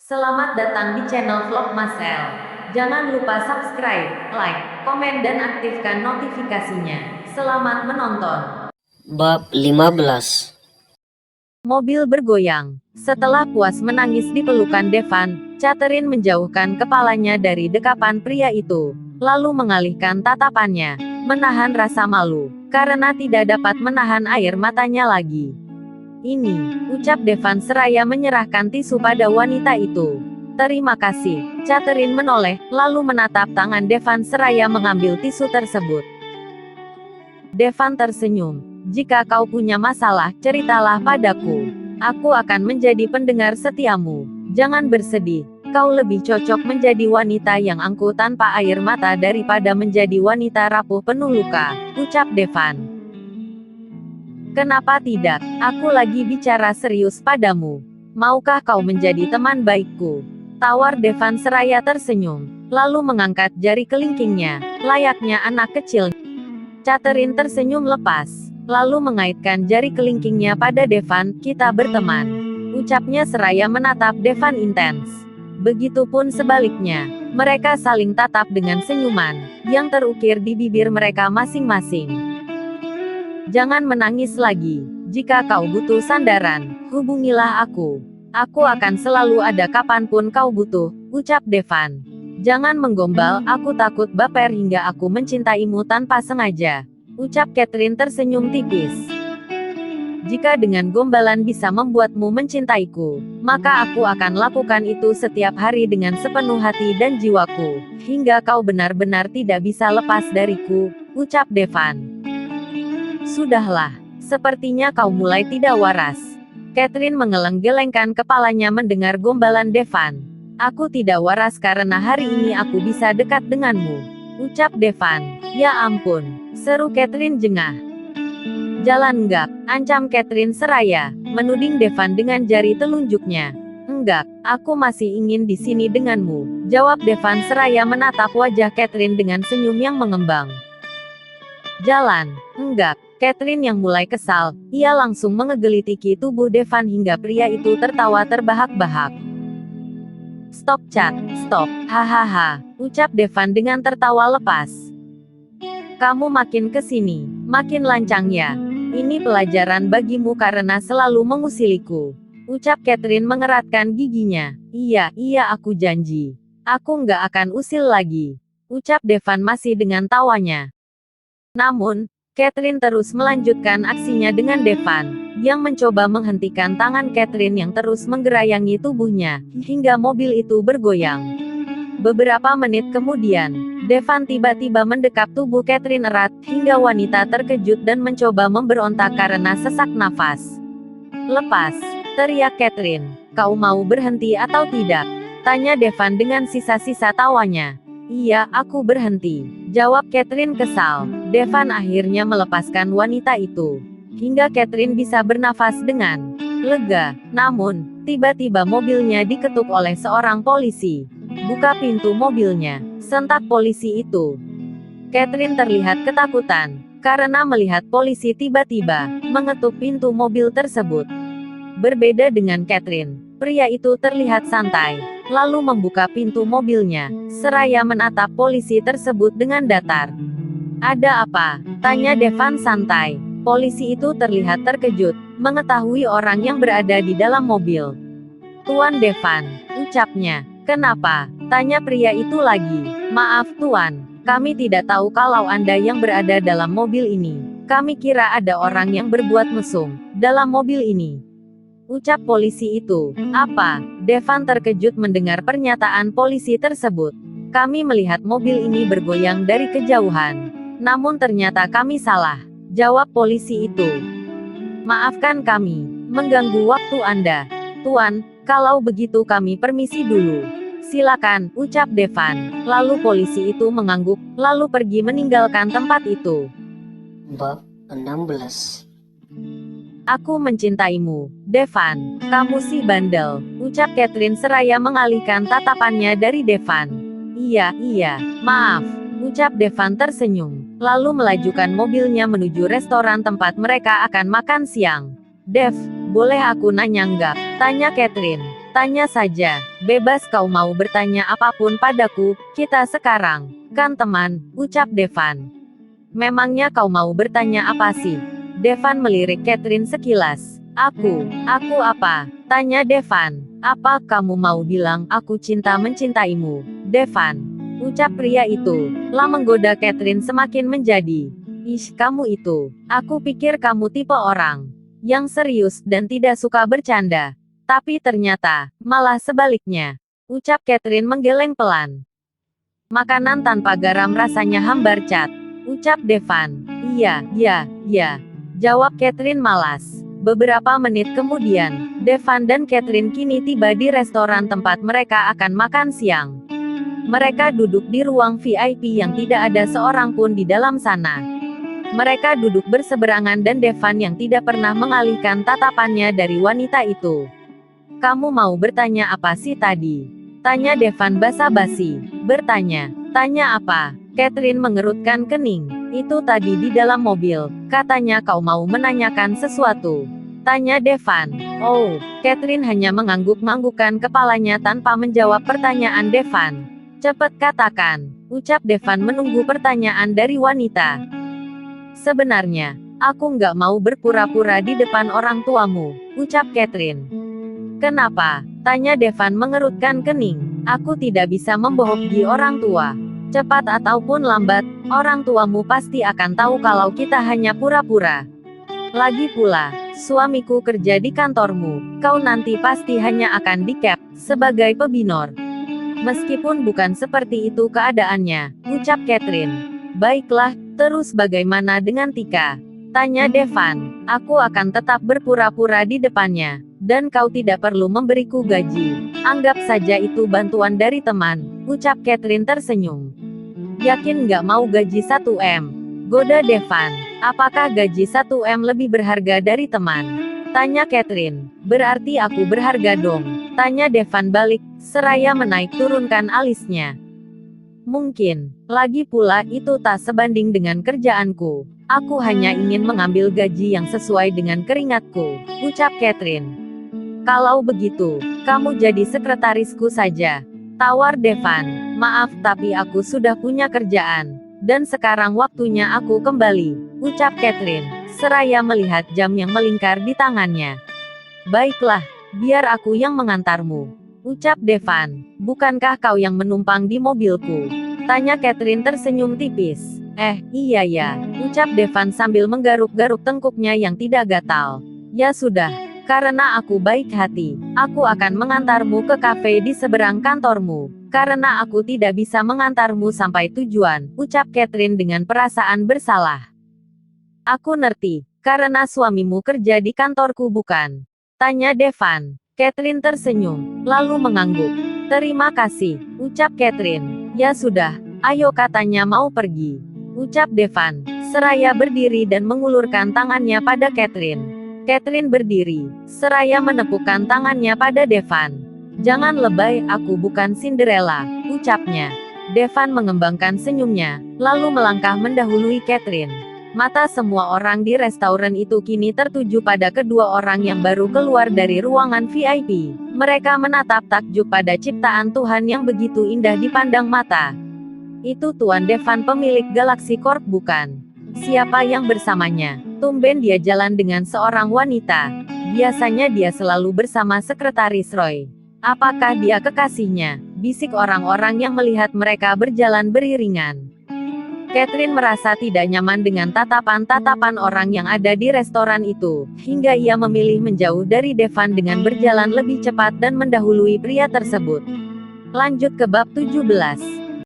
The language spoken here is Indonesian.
Selamat datang di channel Vlog Masel. Jangan lupa subscribe, like, komen dan aktifkan notifikasinya. Selamat menonton. Bab 15. Mobil bergoyang. Setelah puas menangis di pelukan Devan, Catherine menjauhkan kepalanya dari dekapan pria itu, lalu mengalihkan tatapannya, menahan rasa malu, karena tidak dapat menahan air matanya lagi. Ini, ucap Devan seraya menyerahkan tisu pada wanita itu. Terima kasih. Catherine menoleh, lalu menatap tangan Devan seraya mengambil tisu tersebut. Devan tersenyum. Jika kau punya masalah, ceritalah padaku. Aku akan menjadi pendengar setiamu. Jangan bersedih. Kau lebih cocok menjadi wanita yang angkuh tanpa air mata daripada menjadi wanita rapuh penuh luka, ucap Devan. Kenapa tidak? Aku lagi bicara serius padamu. Maukah kau menjadi teman baikku? Tawar Devan seraya tersenyum, lalu mengangkat jari kelingkingnya, layaknya anak kecil. Catherine tersenyum lepas, lalu mengaitkan jari kelingkingnya pada Devan. Kita berteman, ucapnya seraya menatap Devan intens. Begitupun sebaliknya, mereka saling tatap dengan senyuman, yang terukir di bibir mereka masing-masing. Jangan menangis lagi. Jika kau butuh sandaran, hubungilah aku. Aku akan selalu ada kapanpun kau butuh, ucap Devan. Jangan menggombal, aku takut baper hingga aku mencintaimu tanpa sengaja, ucap Catherine tersenyum tipis. Jika dengan gombalan bisa membuatmu mencintaiku, maka aku akan lakukan itu setiap hari dengan sepenuh hati dan jiwaku, hingga kau benar-benar tidak bisa lepas dariku, ucap Devan. Sudahlah, sepertinya kau mulai tidak waras. Catherine mengeleng-gelengkan kepalanya mendengar gombalan Devan. Aku tidak waras karena hari ini aku bisa dekat denganmu, ucap Devan. Ya ampun, seru Catherine jengah. Jalan enggak, ancam Catherine seraya menuding Devan dengan jari telunjuknya. Enggak, aku masih ingin di sini denganmu, jawab Devan seraya menatap wajah Catherine dengan senyum yang mengembang. Jalan, enggak. Catherine yang mulai kesal, ia langsung mengegelitiki tubuh Devan hingga pria itu tertawa terbahak-bahak. Stop Cat, stop, hahaha, ucap Devan dengan tertawa lepas. Kamu makin kesini, makin lancang ya. Ini pelajaran bagimu karena selalu mengusiliku, ucap Catherine mengeratkan giginya. Iya aku janji. Aku nggak akan usil lagi, ucap Devan masih dengan tawanya. Namun, Catherine terus melanjutkan aksinya dengan Devan, yang mencoba menghentikan tangan Catherine yang terus menggerayangi tubuhnya, hingga mobil itu bergoyang. Beberapa menit kemudian, Devan tiba-tiba mendekap tubuh Catherine erat, hingga wanita terkejut dan mencoba memberontak karena sesak nafas. Lepas, teriak Catherine. Kau mau berhenti atau tidak? Tanya Devan dengan sisa-sisa tawanya. Iya, aku berhenti, jawab Catherine kesal. Devan akhirnya melepaskan wanita itu, hingga Catherine bisa bernafas dengan lega. Namun, tiba-tiba mobilnya diketuk oleh seorang polisi. Buka pintu mobilnya, sentak polisi itu. Catherine terlihat ketakutan, karena melihat polisi tiba-tiba mengetuk pintu mobil tersebut. Berbeda dengan Catherine, pria itu terlihat santai, lalu membuka pintu mobilnya, seraya menatap polisi tersebut dengan datar. Ada apa? Tanya Devan santai. Polisi itu terlihat terkejut, mengetahui orang yang berada di dalam mobil. Tuan Devan, ucapnya. Kenapa? Tanya pria itu lagi. Maaf Tuan, kami tidak tahu kalau Anda yang berada dalam mobil ini. Kami kira ada orang yang berbuat mesum dalam mobil ini, ucap polisi itu. Apa? Devan terkejut mendengar pernyataan polisi tersebut. Kami melihat mobil ini bergoyang dari kejauhan. Namun ternyata kami salah, jawab polisi itu. Maafkan kami, mengganggu waktu Anda. Tuan, kalau begitu kami permisi dulu. Silakan, ucap Devan. Lalu polisi itu mengangguk, lalu pergi meninggalkan tempat itu. Bab 16. Aku mencintaimu, Devan. Kamu si bandel, ucap Catherine seraya mengalihkan tatapannya dari Devan. Iya, maaf, ucap Devan tersenyum, lalu melajukan mobilnya menuju restoran tempat mereka akan makan siang. Dev, boleh aku nanya nggak? Tanya Catherine. Tanya saja, bebas kau mau bertanya apapun padaku, kita sekarang, kan teman, ucap Devan. Memangnya kau mau bertanya apa sih? Devan melirik Catherine sekilas. Aku apa? Tanya Devan. Apa kamu mau bilang aku cinta mencintaimu, Devan? Ucap pria itu, lah menggoda Catherine semakin menjadi. Ish, kamu itu, aku pikir kamu tipe orang yang serius dan tidak suka bercanda. Tapi ternyata, malah sebaliknya. Ucap Catherine menggeleng pelan. Makanan tanpa garam rasanya hambar cat. Ucap Devan. Iya. Jawab Catherine malas. Beberapa menit kemudian, Devan dan Catherine kini tiba di restoran tempat mereka akan makan siang. Mereka duduk di ruang VIP yang tidak ada seorang pun di dalam sana. Mereka duduk berseberangan dan Devan yang tidak pernah mengalihkan tatapannya dari wanita itu. Kamu mau bertanya apa sih tadi? Tanya Devan basa-basi. Bertanya. Tanya apa? Catherine mengerutkan kening. Itu tadi di dalam mobil. Katanya kau mau menanyakan sesuatu. Tanya Devan. Oh, Catherine hanya mengangguk-anggukkan kepalanya tanpa menjawab pertanyaan Devan. Cepat katakan. Ucap Devan menunggu pertanyaan dari wanita. Sebenarnya, aku nggak mau berpura-pura di depan orang tuamu. Ucap Catherine. Kenapa? Tanya Devan mengerutkan kening. Aku tidak bisa membohongi orang tua. Cepat ataupun lambat, orang tuamu pasti akan tahu kalau kita hanya pura-pura. Lagi pula, suamiku kerja di kantormu. Kau nanti pasti hanya akan di-cap sebagai pebinor. Meskipun bukan seperti itu keadaannya, ucap Catherine. Baiklah, terus bagaimana dengan Tika? Tanya Devan. Aku akan tetap berpura-pura di depannya. Dan kau tidak perlu memberiku gaji. Anggap saja itu bantuan dari teman, ucap Catherine tersenyum. Yakin nggak mau gaji 1M? Goda Devan. Apakah gaji 1M lebih berharga dari teman? Tanya Catherine. Berarti aku berharga dong. Tanya Devan balik, seraya menaik turunkan alisnya. Mungkin, lagi pula itu tak sebanding dengan kerjaanku. Aku hanya ingin mengambil gaji yang sesuai dengan keringatku, ucap Catherine. Kalau begitu, kamu jadi sekretarisku saja. Tawar Devan. Maaf tapi aku sudah punya kerjaan. Dan sekarang waktunya aku kembali, ucap Catherine, seraya melihat jam yang melingkar di tangannya. Baiklah, biar aku yang mengantarmu, ucap Devan. Bukankah kau yang menumpang di mobilku? Tanya Catherine tersenyum tipis. Iya ya, ucap Devan sambil menggaruk-garuk tengkuknya yang tidak gatal. Ya sudah. Karena aku baik hati, aku akan mengantarmu ke kafe di seberang kantormu. Karena aku tidak bisa mengantarmu sampai tujuan, ucap Catherine dengan perasaan bersalah. Aku ngerti, karena suamimu kerja di kantorku bukan? Tanya Devan. Catherine tersenyum, lalu mengangguk. Terima kasih, ucap Catherine. Ya sudah, ayo katanya mau pergi. Ucap Devan, seraya berdiri dan mengulurkan tangannya pada Catherine. Catherine berdiri, seraya menepukkan tangannya pada Devan. Jangan lebay, aku bukan Cinderella, ucapnya. Devan mengembangkan senyumnya, lalu melangkah mendahului Catherine. Mata semua orang di restoran itu kini tertuju pada kedua orang yang baru keluar dari ruangan VIP. Mereka menatap takjub pada ciptaan Tuhan yang begitu indah dipandang mata. Itu Tuan Devan pemilik Galaxy Corp bukan? Siapa yang bersamanya? Tumben dia jalan dengan seorang wanita. Biasanya dia selalu bersama sekretaris Roy. Apakah dia kekasihnya? Bisik orang-orang yang melihat mereka berjalan beriringan. Catherine merasa tidak nyaman dengan tatapan-tatapan orang yang ada di restoran itu, hingga ia memilih menjauh dari Devan dengan berjalan lebih cepat dan mendahului pria tersebut. Lanjut ke bab 17.